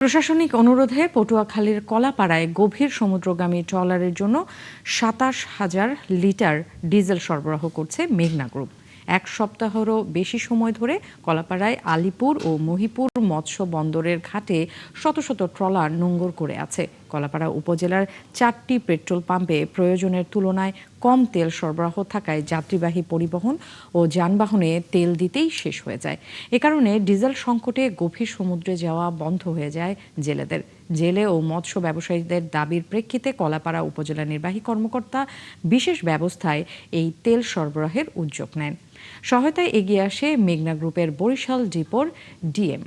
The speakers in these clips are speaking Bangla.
প্রশাসনিক অনুরোধে পটুয়াখালীর কলাপাড়ায় গভীর সমুদ্রগামী ট্রলারের জন্য ২৭,০০০ লিটার ডিজেল সরবরাহ করছে মেঘনা গ্রুপ। এক সপ্তাহেরও বেশি সময় ধরে কলাপাড়ায় আলিপুর ও মহিপুর মৎস্য বন্দরের ঘাটে শত শত ট্রলার নোঙর করে আছে। কলাপাড়া উপজেলার ৪টি পেট্রোল পাম্পে প্রয়োজনের তুলনায় কম তেল সরবরাহ থাকায় যাত্রীবাহী পরিবহন ও যানবাহনে তেল দিতেই শেষ হয়ে যায়। এ কারণে ডিজেল সংকটে গভীর সমুদ্রে যাওয়া বন্ধ হয়ে যায় জেলেদের। জেলে ও মৎস্য ব্যবসায়ীদের দাবির প্রেক্ষিতে কলাপাড়া উপজেলা নির্বাহী কর্মকর্তা বিশেষ ব্যবস্থায় এই তেল সরবরাহের উদ্যোগ নেন। সহায়তায় এগিয়ে আসে মেঘনা গ্রুপের বরিশাল ডিপোর ডিএম।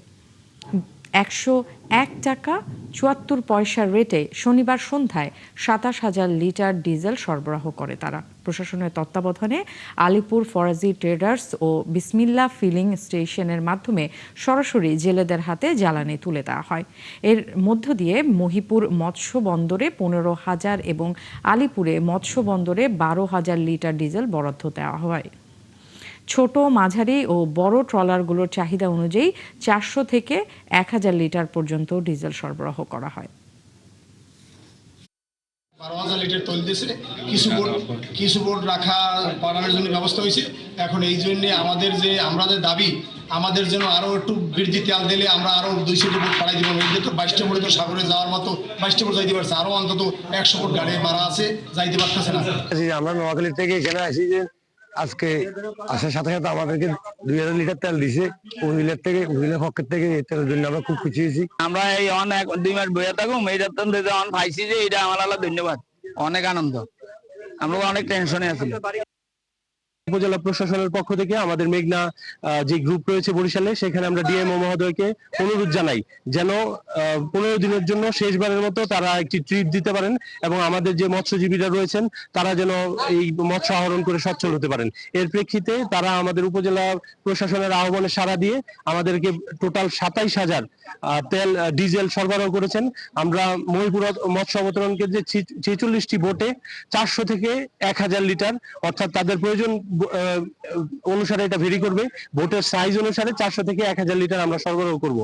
১০১ টাকা ৭৪ পয়সা রেটে শনিবার সন্ধ্যায় ২৭,০০০ লিটার ডিজেল সরবরাহ করে তারা। প্রশাসনের তত্ত্বাবধানে আলিপুর ফরাজি ট্রেডার্স ও বিসমিল্লা ফিলিং স্টেশনের মাধ্যমে সরাসরি জেলেদের হাতে জ্বালানি তুলে দেওয়া হয়। এর মধ্য দিয়ে মহিপুর মৎস্য বন্দরে ১৫,০০০ এবং আলিপুরে মৎস্য বন্দরে ১২,০০০ লিটার ডিজেল বরাদ্দ দেওয়া হয়। ছোট, মাঝারি ও বড় ট্রলারগুলোর চাহিদা অনুযায়ী ৪০০ থেকে ১,০০০ লিটার পর্যন্ত ডিজেল সরবরাহ করা হয়। ১২,০০০ লিটার তৈল দিয়েছে, কিছু বোর্ড রাখা বাড়ানোর জন্য ব্যবস্থা হয়েছে। এখন এই জন্য আমাদের দাবি, আমাদের জন্য আরও একটু বৃদ্ধি তেল দিলে আমরা আরও ২০০ বোট পাড়াই দিব। এই তো ২২টা বোটে তো সাগরে যাওয়ার মতো ২২টা বোট যাইতে পারছে, আরও অন্তত ১০০ বোট গাড়ি মারা আছে, যাইতে পারতেছে না। আমরা নোয়াখালী থেকে এখানে আসি যে আজকে আসার সাথে সাথে আমাদেরকে ২,০০০ লিটার তেল দিছে উপজেলার পক্ষের থেকে। এই তেলের জন্য আমরা খুব খুশি হয়েছি। আমরা এই অনেক ২ মাস বইয়া থাকুম, এই যখন পাইছি যে এটা আমার আল্লাহ ধন্যবাদ, অনেক আনন্দ। আমরা অনেক টেনশনে আছি। উপজেলা প্রশাসনের পক্ষ থেকে আমাদের মেঘনা যে গ্রুপ রয়েছে বরিশালে, সেখানে আমরা ডিএমও মহোদয়কে অনুরোধ জানাই যেন ১৫ দিনের জন্য শেষবারের মতো তারা একটি ট্রিপ দিতে পারেন এবং আমাদের যে মৎস্যজীবীরা রয়েছেন তারা যেন এই মৎস্য আহরণ করে সচ্ছল হতে পারেন। এর প্রেক্ষিতে তারা আমাদের উপজেলা প্রশাসনের আহ্বানে সাড়া দিয়ে আমাদেরকে টোটাল ২৭,০০০ তেল ডিজেল সরবরাহ করেছেন। আমরা মহিপুর মৎস্য অবতরণ কেন্দ্রে ৪৬টি বোটে ৪০০ থেকে ১,০০০ লিটার, অর্থাৎ তাদের প্রয়োজন অনুসারে এটা ভেরি করবে, বোটের সাইজ অনুসারে ৪০০ থেকে ১,০০০ লিটার আমরা সরবরাহ করব।